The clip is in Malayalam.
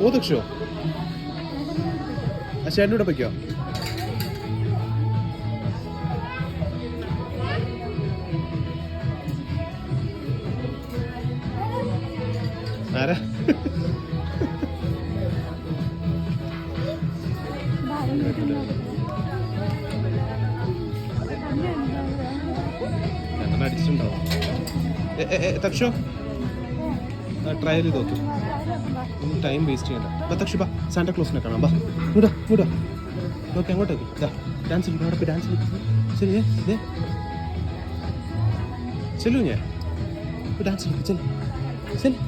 ഓ ദക്ഷോ ആ ചേട്ടനോട് പൊയ്ക്കോ. ആരാ രണ്ടെണ്ണം അടിച്ചിട്ടുണ്ടാവും. തക്ഷോ ട്രയൽ ചെയ്ത് നോക്കി, ടൈം വേസ്റ്റ് ചെയ്യണ്ട. തക്ഷു ബാ, സാന്റാക്ലോസിനെ കാണാം. ബാ ഇങ്ങോട്ടാ ഇങ്ങോട്ടാ നോക്കി അങ്ങോട്ടേക്ക്. ഡാൻസ് കളിക്കും, അവിടെ പോയി ഡാൻസ് കളിക്കും. ശരി ഇതേ ചെല്ലു ഞാൻ ഡാൻസ് കളിക്കും. ചെല്ലു ചെല്ലു